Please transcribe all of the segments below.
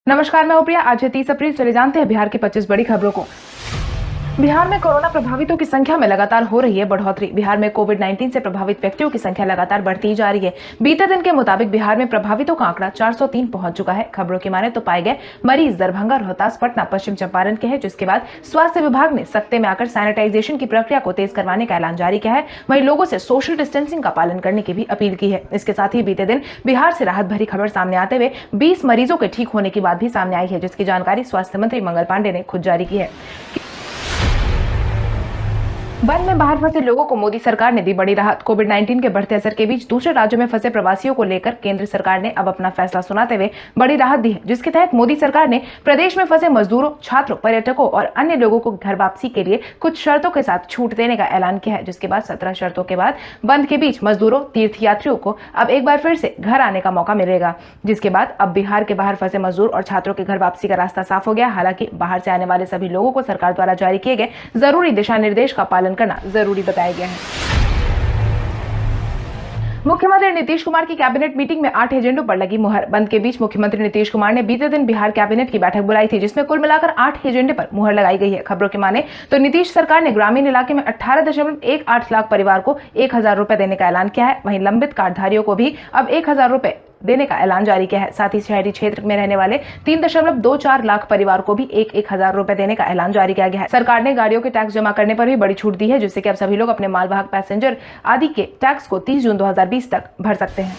नमस्कार, मैं प्रिया। आज है 30 अप्रैल। चले जानते हैं बिहार की 25 बड़ी खबरों को। बिहार में कोरोना प्रभावितों की संख्या में लगातार हो रही है बढ़ोतरी। बिहार में कोविड-19 से प्रभावित व्यक्तियों की संख्या लगातार बढ़ती जा रही है। बीते दिन के मुताबिक बिहार में प्रभावितों का आंकड़ा 403 पहुंच चुका है। खबरों की माने तो पाए गए मरीज दरभंगा, रोहतास, पटना, पश्चिम चंपारण के हैं, जिसके बाद स्वास्थ्य विभाग ने सख्ते में आकर सैनिटाइजेशन की प्रक्रिया को तेज करवाने का ऐलान जारी किया है। वहीं लोगों से सोशल डिस्टेंसिंग का पालन करने की भी अपील की है। इसके साथ ही बीते दिन बिहार से राहत भरी खबर सामने आते हुए 20 मरीजों के ठीक होने की बात भी सामने आई है, जिसकी जानकारी स्वास्थ्य मंत्री मंगल पांडे ने खुद जारी की है। वन में बाहर फंसे लोगों को मोदी सरकार ने दी बड़ी राहत। कोविड-19 के बढ़ते असर के बीच दूसरे राज्यों में फंसे प्रवासियों को लेकर केंद्र सरकार ने अब अपना फैसला सुनाते हुए बड़ी राहत दी है, जिसके तहत मोदी सरकार ने प्रदेश में फंसे मजदूरों, छात्रों, पर्यटकों और अन्य लोगों को घर वापसी के लिए कुछ शर्तों के साथ छूट देने का ऐलान किया है। जिसके बाद 17 शर्तों के बाद बंद के बीच मजदूरों, तीर्थयात्रियों को अब एक बार फिर से घर आने का मौका मिलेगा। जिसके बाद अब बिहार के बाहर फंसे मजदूर और छात्रों के घर वापसी का रास्ता साफ हो गया। हालांकि बाहर से आने वाले सभी लोगों को सरकार द्वारा जारी किए गए जरूरी दिशा निर्देश का पालन करना जरूरी बताया गया है। मुख्यमंत्री नीतीश कुमार की कैबिनेट मीटिंग में 8 एजेंडों पर लगी मुहर। बंद के बीच मुख्यमंत्री नीतीश कुमार ने बीते दिन बिहार कैबिनेट की बैठक बुलाई थी, जिसमें कुल मिलाकर 8 एजेंडे पर मुहर लगाई गई है। खबरों की माने तो नीतीश सरकार ने ग्रामीण इलाके में 18.18 लाख परिवार को 1,000 रुपए देने का ऐलान किया है। वहीं लंबित कार्डधारियों को भी अब 1,000 रुपए देने का ऐलान जारी किया है। साथ ही शहरी क्षेत्र में रहने वाले 3.24 लाख परिवार को भी 1,000 रुपए देने का ऐलान जारी किया गया है। सरकार ने गाड़ियों के टैक्स जमा करने पर भी बड़ी छूट दी है, जिससे कि अब सभी लोग अपने मालवाहक पैसेंजर आदि के टैक्स को 30 जून 2020 तक भर सकते हैं।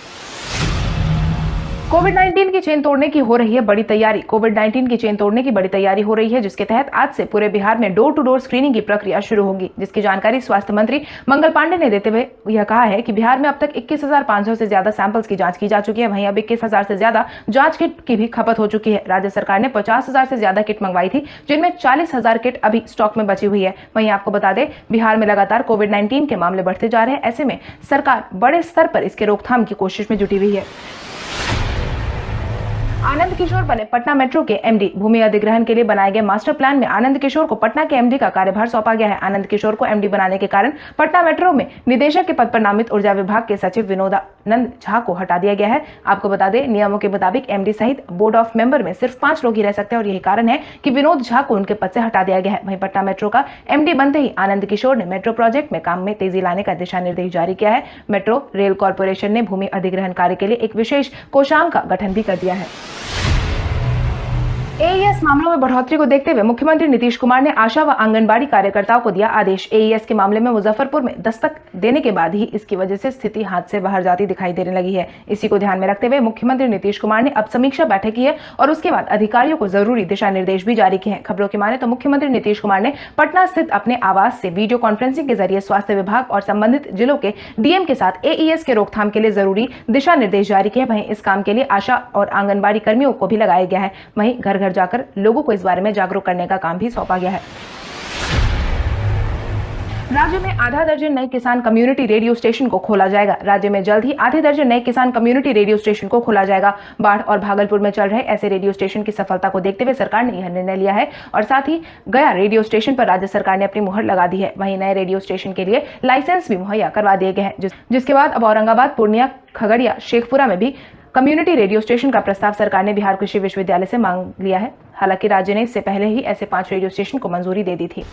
कोविड-19 की चेन तोड़ने की हो रही है बड़ी तैयारी। कोविड-19 की चेन तोड़ने की बड़ी तैयारी हो रही है, जिसके तहत आज से पूरे बिहार में डोर टू डोर स्क्रीनिंग की प्रक्रिया शुरू होगी, जिसकी जानकारी स्वास्थ्य मंत्री मंगल पांडे ने देते हुए यह कहा है कि बिहार में अब तक 21,500 से ज्यादा सैंपल्स की जांच की जा चुकी है। वहीं अब 21,000 से ज्यादा जांच किट की भी खपत हो चुकी है। राज्य सरकार ने 50,000 से ज्यादा किट मंगवाई थी, जिनमें 40,000 किट अभी स्टॉक में बची हुई है। वहीं आपको बता दें, बिहार में लगातार कोविड-19 के मामले बढ़ते जा रहे हैं। ऐसे में सरकार बड़े स्तर पर इसके रोकथाम की कोशिश में जुटी हुई है। आनंद किशोर बने पटना मेट्रो के एमडी। भूमि अधिग्रहण के लिए बनाए गए मास्टर प्लान में आनंद किशोर को पटना के एमडी का कार्यभार सौंपा गया है। आनंद किशोर को एमडी बनाने के कारण पटना मेट्रो में निदेशक के पद पर नामित ऊर्जा विभाग के सचिव विनोदानंद झा को हटा दिया गया है। आपको बता दें, नियमों के मुताबिक एमडी सहित बोर्ड ऑफ मेंबर में सिर्फ 5 लोग ही रह सकते हैं और यही कारण है कि विनोद झा को उनके पद से हटा दिया गया है। वहीं पटना मेट्रो का एमडी बनते ही आनंद किशोर ने मेट्रो प्रोजेक्ट में काम में तेजी लाने का दिशा निर्देश जारी किया है। मेट्रो रेल कॉर्पोरेशन ने भूमि अधिग्रहण कार्य के लिए एक विशेष कोषांग का गठन भी कर दिया है। एईएस मामलों में बढ़ोतरी को देखते हुए मुख्यमंत्री नीतीश कुमार ने आशा व आंगनबाड़ी कार्यकर्ताओं को दिया आदेश। एईएस के मामले में मुजफ्फरपुर में दस्तक देने के बाद ही इसकी वजह से स्थिति हाथ से बाहर जाती दिखाई देने लगी है। इसी को ध्यान में रखते हुए मुख्यमंत्री नीतीश कुमार ने अब समीक्षा बैठक की है और उसके बाद अधिकारियों को जरूरी दिशा निर्देश भी जारी किए हैं। खबरों की माने तो मुख्यमंत्री नीतीश कुमार ने पटना स्थित अपने आवास से वीडियो कॉन्फ्रेंसिंग के जरिए स्वास्थ्य विभाग और संबंधित जिलों के डीएम के साथ एईएस के रोकथाम के लिए जरूरी दिशा निर्देश जारी किए। वहीं इस काम के लिए आशा और आंगनबाड़ी कर्मियों को भी लगाया गया है। वहीं घर घर जाकर लोगों को इस बारे में जागरूक करने का काम भी सौंपा गया है। राज्य में आधा दर्जन नए किसान कम्युनिटी रेडियो स्टेशन को खोला जाएगा। राज्य में जल्द ही आधे दर्जन नए किसान कम्युनिटी रेडियो स्टेशन को खोला जाएगा। बाढ़ और भागलपुर में चल रहे ऐसे रेडियो स्टेशन की सफलता को देखते हुए सरकार ने यह निर्णय लिया है और साथ ही गया रेडियो स्टेशन पर राज्य सरकार ने अपनी मुहर लगा दी है। वहीं नए रेडियो स्टेशन के लिए लाइसेंस भी मुहैया करवा दिए गए हैं, जिसके बाद अब औरंगाबाद, पूर्णिया, खगड़िया, शेखपुरा में भी कम्युनिटी रेडियो स्टेशन का प्रस्ताव सरकार ने बिहार कृषि विश्वविद्यालय से मांग लिया है। हालांकि राज्य ने इससे पहले ही ऐसे 5 रेडियो स्टेशन को मंजूरी दे दी थी।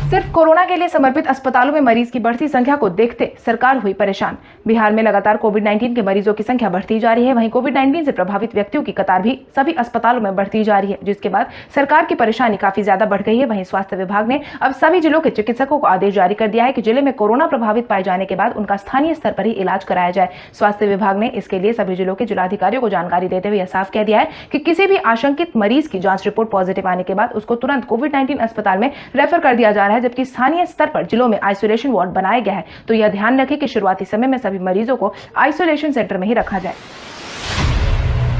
सिर्फ कोरोना के लिए समर्पित अस्पतालों में मरीज की बढ़ती संख्या को देखते सरकार हुई परेशान। बिहार में लगातार कोविड-19 के मरीजों की संख्या बढ़ती जा रही है। वहीं कोविड-19 से प्रभावित व्यक्तियों की कतार भी सभी अस्पतालों में बढ़ती जा रही है, जिसके बाद सरकार की परेशानी काफी ज्यादा बढ़ गई है। वहीं स्वास्थ्य विभाग ने अब सभी जिलों के चिकित्सकों को आदेश जारी कर दिया है कि जिले में कोरोना प्रभावित पाए जाने के बाद उनका स्थानीय स्तर पर ही इलाज कराया जाए। स्वास्थ्य विभाग ने इसके लिए सभी जिलों के जिलाधिकारियों को जानकारी देते हुए यह साफ कह दिया है कि किसी भी आशंकित मरीज की जांच रिपोर्ट पॉजिटिव आने के बाद उसको तुरंत कोविड-19 अस्पताल में रेफर कर दिया जा रहा है, जबकि स्थानीय स्तर पर जिलों में आइसोलेशन वार्ड बनाया गया है। तो यह ध्यान रखें कि शुरुआती समय में सभी मरीजों को आइसोलेशन सेंटर में ही रखा जाए।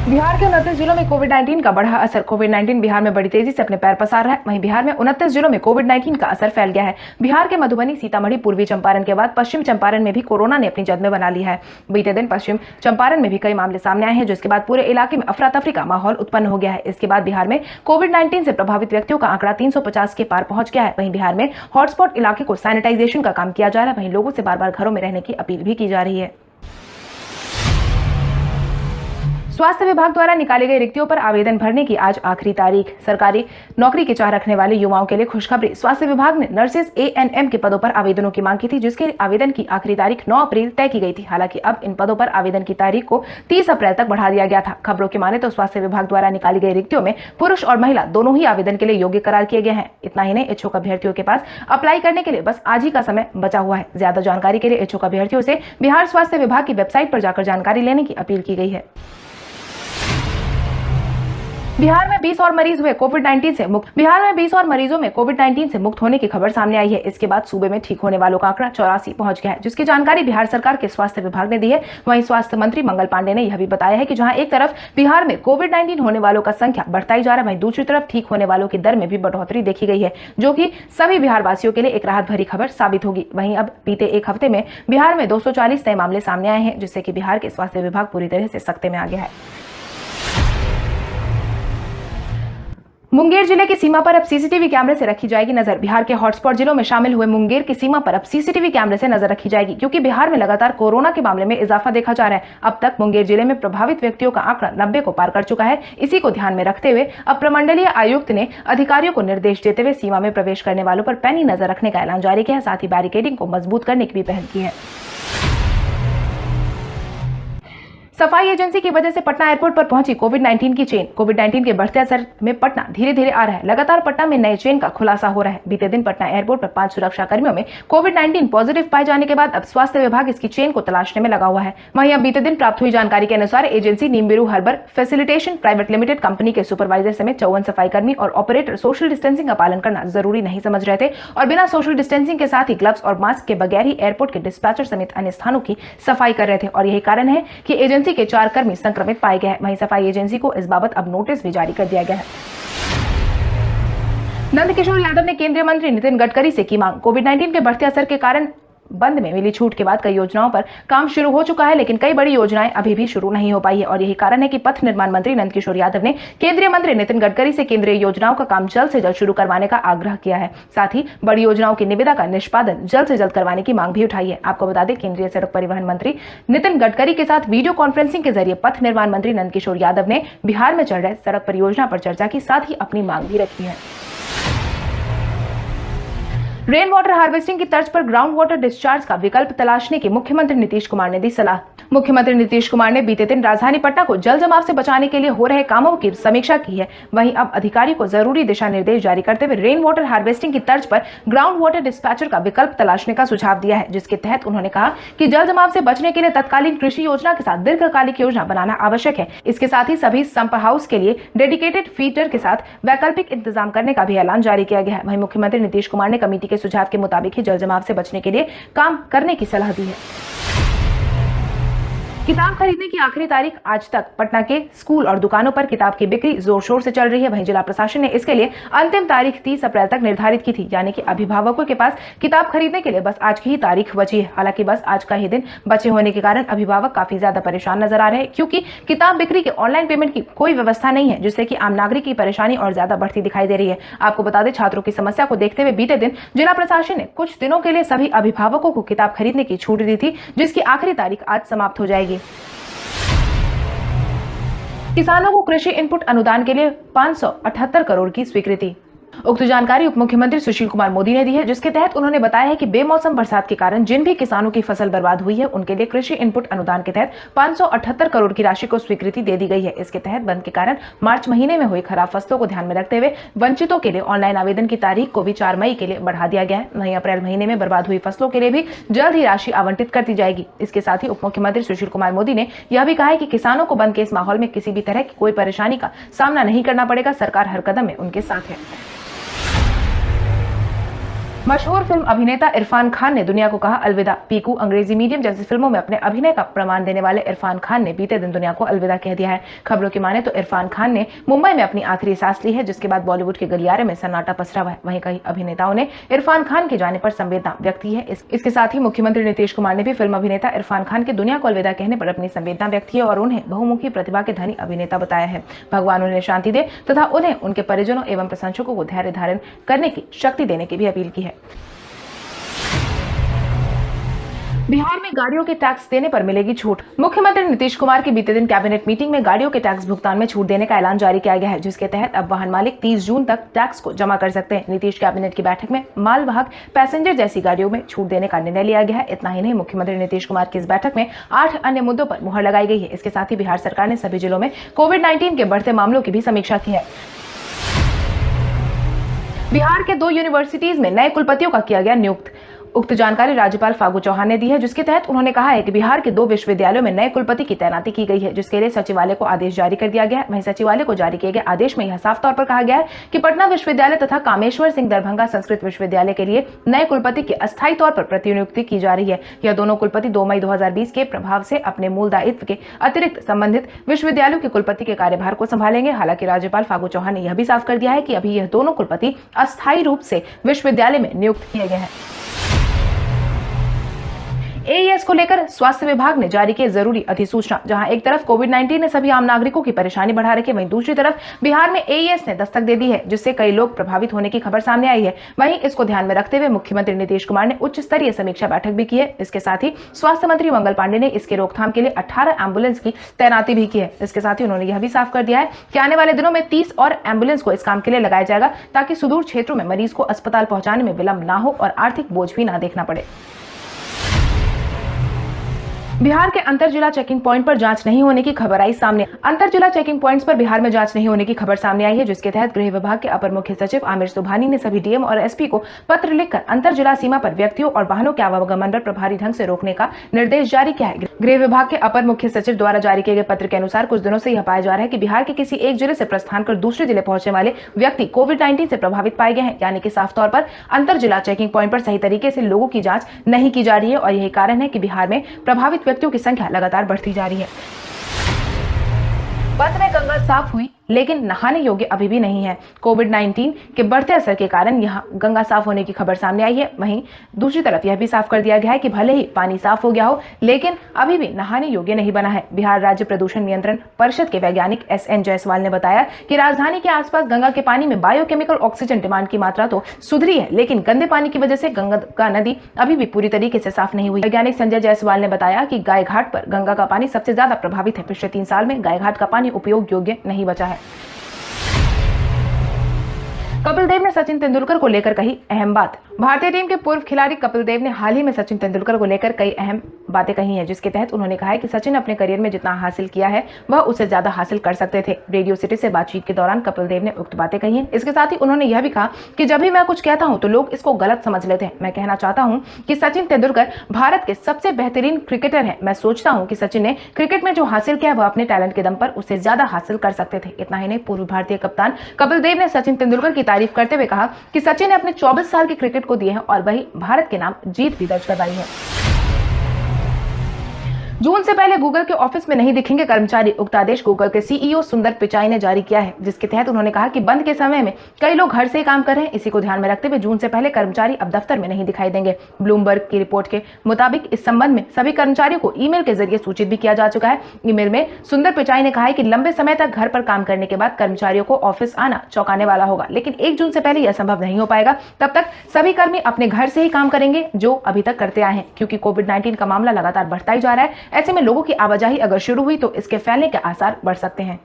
बिहार के 29 जिलों में कोविड-19 का बढ़ा असर। कोविड-19 बिहार में बड़ी तेजी से अपने पैर पसार रहा है। वहीं बिहार में 29 जिलों में कोविड-19 का असर फैल गया है। बिहार के मधुबनी, सीतामढ़ी, पूर्वी चंपारण के बाद पश्चिम चंपारण में भी कोरोना ने अपनी जद में बना ली है। बीते दिन पश्चिम चंपारण में भी कई मामले सामने आए हैं, जिसके बाद पूरे इलाके में अफरा तफरी का माहौल उत्पन्न हो गया है। इसके बाद बिहार में कोविड-19 से प्रभावित व्यक्तियों का आंकड़ा 350 के पार पहुंच गया है। वहीं बिहार में हॉटस्पॉट इलाके को सैनिटाइजेशन का काम किया जा रहा है। वहीं लोगों से बार बार घरों में रहने की अपील भी की जा रही है। स्वास्थ्य विभाग द्वारा निकाली गई रिक्तियों पर आवेदन भरने की आज आखिरी तारीख। सरकारी नौकरी की चाह रखने वाले युवाओं के लिए खुशखबरी। स्वास्थ्य विभाग ने नर्सेज ANM के पदों पर आवेदनों की मांग की थी, जिसके आवेदन की आखिरी तारीख 9 अप्रैल तय की गई थी। हालांकि अब इन पदों पर आवेदन की तारीख को 30 अप्रैल तक बढ़ा दिया गया था। खबरों की माने तो स्वास्थ्य विभाग द्वारा निकाली गई रिक्तियों में पुरुष और महिला दोनों ही आवेदन के लिए योग्य करार किए गए हैं। इतना ही नहीं, इच्छुक अभ्यर्थियों के पास अप्लाई करने के लिए बस आज ही का समय बचा हुआ है। ज्यादा जानकारी के लिए इच्छुक अभ्यर्थियों से बिहार स्वास्थ्य विभाग की वेबसाइट पर जाकर जानकारी लेने की अपील की गई है। बिहार में 20 और मरीज हुए कोविड-19 से मुक्त। बिहार में 20 और मरीजों में कोविड-19 से मुक्त होने की खबर सामने आई है। इसके बाद सूबे में ठीक होने वालों का आंकड़ा 84 पहुंच गया है, जिसकी जानकारी बिहार सरकार के स्वास्थ्य विभाग ने दी है। वहीं स्वास्थ्य मंत्री मंगल पांडे ने यह भी बताया है कि जहां एक तरफ बिहार में कोविड-19 होने वालों का संख्या बढ़ता ही जा रहा है, वहीं दूसरी तरफ ठीक होने वालों की दर में भी बढ़ोतरी देखी गई है, जो कि सभी बिहार वासियों के लिए एक राहत भरी खबर साबित होगी। वहीं अब बीते एक हफ्ते में बिहार में 240 नए मामले सामने आए हैं, जिससे कि बिहार के स्वास्थ्य विभाग पूरी तरह से सख्ते में आ गया है। मुंगेर जिले की सीमा पर अब सीसीटीवी कैमरे से रखी जाएगी नजर। बिहार के हॉटस्पॉट जिलों में शामिल हुए मुंगेर की सीमा पर अब सीसीटीवी कैमरे से नजर रखी जाएगी, क्योंकि बिहार में लगातार कोरोना के मामले में इजाफा देखा जा रहा है। अब तक मुंगेर जिले में प्रभावित व्यक्तियों का आंकड़ा 90 को पार कर चुका है। इसी को ध्यान में रखते हुए अब प्रमंडलीय आयुक्त ने अधिकारियों को निर्देश देते हुए सीमा में प्रवेश करने वालों पर पैनी नजर रखने का ऐलान जारी किया है। साथ ही बैरिकेडिंग को मजबूत करने की भी पहल की है। सफाई एजेंसी की वजह से पटना एयरपोर्ट पर पहुंची कोविड-19 की चेन। कोविड-19 के बढ़ते असर में पटना धीरे धीरे आ रहा है। लगातार पटना में नए चेन का खुलासा हो रहा है। बीते दिन पटना एयरपोर्ट पर 5 सुरक्षा कर्मियों में कोविड-19 पॉजिटिव पाए जाने के बाद अब स्वास्थ्य विभाग इसकी चेन को तलाशने में लगा हुआ है। वहीं अब बीते दिन प्राप्त हुई जानकारी के अनुसार एजेंसी नीमबिरू harbour facilitation private limited company के सुपरवाइजर समेत 54 सफाई कर्मी और ऑपरेटर सोशल डिस्टेंसिंग का पालन करना जरूरी नहीं समझ रहे थे और बिना सोशल डिस्टेंसिंग के साथ ही ग्लव्स और मास्क के बगैर ही एयरपोर्ट के डिस्पैचर समेत अन्य स्थानों की सफाई कर रहे थे। और यही कारण है कि एजेंसी के 4 कर्मी संक्रमित पाए गए हैं। वहीं सफाई एजेंसी को इस बाबत अब नोटिस भी जारी कर दिया गया है। नंदकिशोर यादव ने केंद्रीय मंत्री नितिन गडकरी से की मांग। कोविड-19 के बढ़ते असर के कारण बंद में मिली छूट के बाद कई योजनाओं पर काम शुरू हो चुका है, लेकिन कई बड़ी योजनाएं अभी भी शुरू नहीं हो पाई है। और यही कारण है कि पथ निर्माण मंत्री नंदकिशोर यादव ने केंद्रीय मंत्री नितिन गडकरी से केंद्रीय योजनाओं का काम जल्द से जल्द शुरू करवाने का आग्रह किया है। साथ ही बड़ी योजनाओं की निविदा का निष्पादन जल्द से जल्द करवाने की मांग भी उठाई है। आपको बता दें, केंद्रीय सड़क परिवहन मंत्री नितिन गडकरी के साथ वीडियो कॉन्फ्रेंसिंग के जरिए पथ निर्माण मंत्री नंदकिशोर यादव ने बिहार में चल रहे सड़क परियोजना पर चर्चा की, साथ ही अपनी मांग भी रखी है। रेन वाटर हार्वेस्टिंग की तर्ज पर ग्राउंड वाटर डिस्चार्ज का विकल्प तलाशने की मुख्यमंत्री नीतीश कुमार ने दी सलाह। मुख्यमंत्री नीतीश कुमार ने बीते दिन राजधानी पटना को जल जमाव से बचाने के लिए हो रहे कामों की समीक्षा की है। वहीं अब अधिकारियों को जरूरी दिशा निर्देश जारी करते हुए रेन वाटर हार्वेस्टिंग की तर्ज पर ग्राउंड वाटर डिस्पैचर का विकल्प तलाशने का सुझाव दिया है, जिसके तहत उन्होंने कहा कि जल जमाव से बचने के लिए तत्कालीन कृषि योजना के साथ दीर्घकालिक योजना बनाना आवश्यक है। इसके साथ ही सभी संप हाउस के लिए डेडिकेटेड फीडर के साथ वैकल्पिक इंतजाम करने का भी ऐलान जारी किया गया है। वहीं मुख्यमंत्री नीतीश कुमार ने कमेटी के सुझाव के मुताबिक ही जल जमाव से बचने के लिए काम करने की सलाह दी है। किताब खरीदने की आखिरी तारीख आज तक। पटना के स्कूल और दुकानों पर किताब की बिक्री जोर शोर से चल रही है। वहीं जिला प्रशासन ने इसके लिए अंतिम तारीख 30 अप्रैल तक निर्धारित की थी, यानी कि अभिभावकों के पास किताब खरीदने के लिए बस आज की ही तारीख बची है। हालांकि बस आज का ही दिन बचे होने के कारण अभिभावक काफी ज्यादा परेशान नजर आ रहे हैं, क्योंकि किताब बिक्री के ऑनलाइन पेमेंट की कोई व्यवस्था नहीं है, जिससे कि आम नागरिक की परेशानी और ज्यादा बढ़ती दिखाई दे रही है। आपको बता दें, छात्रों की समस्या को देखते हुए बीते दिन जिला प्रशासन ने कुछ दिनों के लिए सभी अभिभावकों को किताब खरीदने की छूट दी थी, जिसकी आखिरी तारीख आज समाप्त हो जाएगी। किसानों को कृषि इनपुट अनुदान के लिए 578 करोड़ की स्वीकृति। उक्त जानकारी उप मुख्यमंत्री सुशील कुमार मोदी ने दी है, जिसके तहत उन्होंने बताया है कि बेमौसम बरसात के कारण जिन भी किसानों की फसल बर्बाद हुई है, उनके लिए कृषि इनपुट अनुदान के तहत 578 करोड़ की राशि को स्वीकृति दे दी गई है। इसके तहत बंद के कारण मार्च महीने में हुई खराब फसलों को ध्यान में रखते हुए वंचितों के लिए ऑनलाइन आवेदन की तारीख को भी 4 मई के लिए बढ़ा दिया गया है। वहीं अप्रैल महीने में बर्बाद हुई फसलों के लिए भी जल्द ही राशि आवंटित कर दी जाएगी। इसके साथ ही उप मुख्यमंत्री सुशील कुमार मोदी ने यह भी कहा है कि किसानों को बंद के इस माहौल में किसी भी तरह की कोई परेशानी का सामना नहीं करना पड़ेगा। सरकार हर कदम में उनके साथ है। मशहूर फिल्म अभिनेता इरफान खान ने दुनिया को कहा अलविदा। पीकू, अंग्रेजी मीडियम जैसी फिल्मों में अपने अभिनय का प्रमाण देने वाले इरफान खान ने बीते दिन दुनिया को अलविदा कह दिया है। खबरों की माने तो इरफान खान ने मुंबई में अपनी आखिरी सांस ली है, जिसके बाद बॉलीवुड के गलियारे में सन्नाटा पसरा हुआ है। वहीं कई अभिनेताओं ने इरफान खान के जाने पर संवेदना व्यक्त की है। इसके साथ ही मुख्यमंत्री नीतीश कुमार ने भी फिल्म अभिनेता इरफान खान के दुनिया को अलविदा कहने पर अपनी संवेदना व्यक्त की है और उन्हें बहुमुखी प्रतिभा के धनी अभिनेता बताया है। भगवान उन्हें शांति दे तथा उन्हें उनके परिजनों एवं प्रशंसकों को धैर्य धारण करने की शक्ति देने की भी अपील की है। बिहार में गाड़ियों के टैक्स देने पर मिलेगी छूट। मुख्यमंत्री नीतीश कुमार की बीते दिन कैबिनेट मीटिंग में गाड़ियों के टैक्स भुगतान में छूट देने का ऐलान जारी किया गया है, जिसके तहत अब वाहन मालिक 30 जून तक टैक्स को जमा कर सकते हैं। नीतीश कैबिनेट की बैठक में मालवाहक पैसेंजर जैसी गाड़ियों में छूट देने का निर्णय लिया गया है। इतना ही नहीं, मुख्यमंत्री नीतीश कुमार की इस बैठक में 8 अन्य मुद्दों पर मुहर लगाई गई है। इसके साथ ही बिहार सरकार ने सभी जिलों में कोविड-19 के बढ़ते मामलों की भी समीक्षा की है। बिहार के 2 यूनिवर्सिटीज में नए कुलपतियों का किया गया नियुक्त। उक्त जानकारी राज्यपाल फागू चौहान ने दी है, जिसके तहत उन्होंने कहा है कि बिहार के 2 विश्वविद्यालयों में नए कुलपति की तैनाती की गई है, जिसके लिए सचिवालय को आदेश जारी कर दिया गया है। वहीं सचिवालय को जारी किए गए आदेश में यह साफ तौर पर कहा गया है कि पटना विश्वविद्यालय तथा कामेश्वर सिंह दरभंगा संस्कृत विश्वविद्यालय के लिए नए कुलपति की अस्थायी तौर पर प्रतिनियुक्ति की जा रही है। यह दोनों कुलपति 2 मई 2020 के प्रभाव से अपने मूल दायित्व के अतिरिक्त संबंधित विश्वविद्यालयों के कुलपति के कार्यभार को संभालेंगे। हालांकि राज्यपाल फागू चौहान ने यह भी साफ कर दिया है कि अभी यह दोनों कुलपति अस्थायी रूप से विश्वविद्यालय में नियुक्त किए गए हैं। एईएस को लेकर स्वास्थ्य विभाग ने जारी की जरूरी अधिसूचना। जहां एक तरफ कोविड-19 ने सभी आम नागरिकों की परेशानी बढ़ा रखी है, वहीं दूसरी तरफ बिहार में एईएस ने दस्तक दे दी है, जिससे कई लोग प्रभावित होने की खबर सामने आई है। वहीं इसको ध्यान में रखते हुए मुख्यमंत्री नीतीश कुमार ने उच्च स्तरीय समीक्षा बैठक भी की है। इसके साथ ही स्वास्थ्य मंत्री मंगल पांडे ने इसके रोकथाम के लिए 18 एम्बुलेंस की तैनाती भी की है। इसके साथ ही उन्होंने यह भी साफ कर दिया है कि आने वाले दिनों में 30 और एम्बुलेंस को इस काम के लिए लगाया जाएगा, ताकि सुदूर क्षेत्रों में मरीज को अस्पताल पहुंचाने में विलंब ना हो और आर्थिक बोझ भी ना देखना पड़े। बिहार के अंतर जिला चेकिंग पॉइंट पर जांच नहीं होने की खबर आई सामने। अंतर जिला चेकिंग पॉइंट्स पर बिहार में जांच नहीं होने की खबर सामने आई है, जिसके तहत गृह विभाग के अपर मुख्य सचिव आमिर सुबहानी ने सभी डीएम और एसपी को पत्र लिखकर अंतर जिला सीमा पर व्यक्तियों और वाहनों के आवागमन पर प्रभावी ढंग से रोकने का निर्देश जारी किया है। गृह विभाग के अपर मुख्य सचिव द्वारा जारी किए गए पत्र के अनुसार कुछ दिनों से यह पाया जा रहा है कि बिहार के किसी एक जिले से प्रस्थान कर दूसरे जिले पहुंचने वाले व्यक्ति कोविड-19 से प्रभावित पाए गए हैं। यानी कि साफ तौर पर अंतर जिला चेकिंग पॉइंट पर सही तरीके से लोगों की जांच नहीं की जा रही है और यही कारण है कि बिहार में प्रभावित व्यक्तियों की संख्या लगातार बढ़ती जा रही है। बंद में गंगा साफ हुई, लेकिन नहाने योग्य अभी भी नहीं है। कोविड-19 के बढ़ते असर के कारण यहां गंगा साफ होने की खबर सामने आई है। वहीं दूसरी तरफ यह भी साफ कर दिया गया है कि भले ही पानी साफ हो गया हो, लेकिन अभी भी नहाने योग्य नहीं बना है। बिहार राज्य प्रदूषण नियंत्रण परिषद के वैज्ञानिक SN जायसवाल ने बताया कि राजधानी के आसपास गंगा के पानी में बायोकेमिकल ऑक्सीजन डिमांड की मात्रा तो सुधरी है, लेकिन गंदे पानी की वजह से गंगा नदी अभी भी पूरी तरीके से साफ नहीं हुई। वैज्ञानिक संजय जायसवाल ने बताया कि गाय घाट पर गंगा का पानी सबसे ज्यादा प्रभावित है। पिछले 3 साल में गाय घाट का पानी उपयोग योग्य नहीं बचा है। कपिल देव ने सचिन तेंदुलकर को लेकर कही अहम बात। भारतीय टीम के पूर्व खिलाड़ी कपिल देव ने हाल ही में सचिन तेंदुलकर को लेकर कई अहम बातें कही हैं, जिसके तहत उन्होंने कहा है कि सचिन अपने करियर में जितना हासिल किया है वह उससे ज्यादा हासिल कर सकते थे। रेडियो सिटी से बातचीत के दौरान कपिल देव ने उक्त बातें कही हैं। इसके साथ ही उन्होंने यह भी कहा कि जब भी मैं कुछ कहता हूं तो लोग इसको गलत समझ लेते हैं। मैं कहना चाहता हूं कि सचिन तेंदुलकर भारत के सबसे बेहतरीन क्रिकेटर है। मैं सोचता हूं कि सचिन ने क्रिकेट में जो हासिल किया वह अपने टैलेंट के दम पर उससे ज्यादा हासिल कर सकते थे। इतना ही नहीं, पूर्व भारतीय कप्तान कपिल देव ने सचिन तेंदुलकर की तारीफ करते हुए कहा कि सचिन ने अपने 24 साल के क्रिकेट को दिए हैं और वही भारत के नाम जीत भी दर्ज करवाई है। जून से पहले गूगल के ऑफिस में नहीं दिखेंगे कर्मचारी। उक्त आदेश गूगल के सीईओ सुंदर पिचाई ने जारी किया है, जिसके तहत उन्होंने कहा कि बंद के समय में कई लोग घर से ही काम कर रहे हैं। इसी को ध्यान में रखते हुए जून से पहले कर्मचारी अब दफ्तर में नहीं दिखाई देंगे। ब्लूमबर्ग की रिपोर्ट के मुताबिक इस संबंध में सभी कर्मचारियों को ईमेल के जरिए सूचित भी किया जा चुका है। ईमेल में सुंदर पिचाई ने कहा है कि लंबे समय तक घर पर काम करने के बाद कर्मचारियों को ऑफिस आना चौंकाने वाला होगा, लेकिन 1 जून से पहले यह संभव नहीं हो पाएगा। तब तक सभी कर्मी अपने घर से ही काम करेंगे, जो अभी तक करते आए हैं। क्योंकि कोविड-19 का मामला लगातार बढ़ता ही जा रहा है, ऐसे में लोगों की आवाजाही अगर शुरू हुई तो इसके फैलने के आसार बढ़ सकते हैं।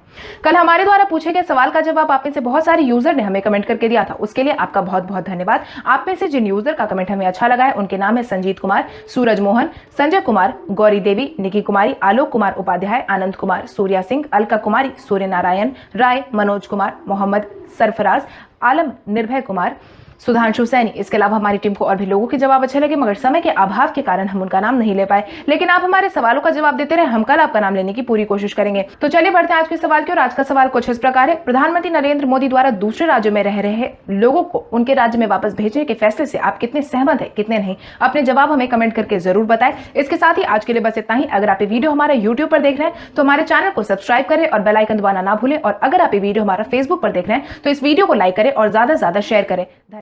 कल हमारे द्वारा पूछे गए सवाल का जवाब आप में से बहुत सारे यूजर ने हमें कमेंट करके दिया था, उसके लिए आपका बहुत बहुत धन्यवाद। आप में से जिन यूजर का कमेंट हमें अच्छा लगा है उनके नाम है संजीत कुमार, सूरज मोहन, संजय कुमार, गौरी देवी, निकी कुमारी, आलोक कुमार उपाध्याय, आनंद कुमार, सूर्या सिंह, अलका कुमारी, सूर्य नारायण राय, मनोज कुमार, मोहम्मद सरफराज आलम, निर्भय कुमार, सुधांशु सैनी। इसके अलावा हमारी टीम को और भी लोगों के जवाब अच्छे लगे, मगर समय के अभाव के कारण हम उनका नाम नहीं ले पाए। लेकिन आप हमारे सवालों का जवाब देते रहे, हम कल आपका नाम लेने की पूरी कोशिश करेंगे। तो चलिए बढ़ते हैं आज के सवाल की ओर। आज का सवाल कुछ इस प्रकार है। प्रधानमंत्री नरेंद्र मोदी द्वारा दूसरे राज्यों में रह रहे लोगों को उनके राज्य में वापस भेजने के फैसले से आप कितने सहमत है, कितने नहीं? अपने जवाब हमें कमेंट करके जरूर बताएं। इसके साथ ही आज के लिए बस इतना ही। अगर आप ये वीडियो हमारे यूट्यूब पर देख रहे हैं तो हमारे चैनल को सब्सक्राइब करें और बेल आइकन दबाना ना भूलें। और अगर आप ये वीडियो हमारा फेसबुक पर देख रहे हैं तो इस वीडियो को लाइक करें और ज्यादा से ज्यादा शेयर करें।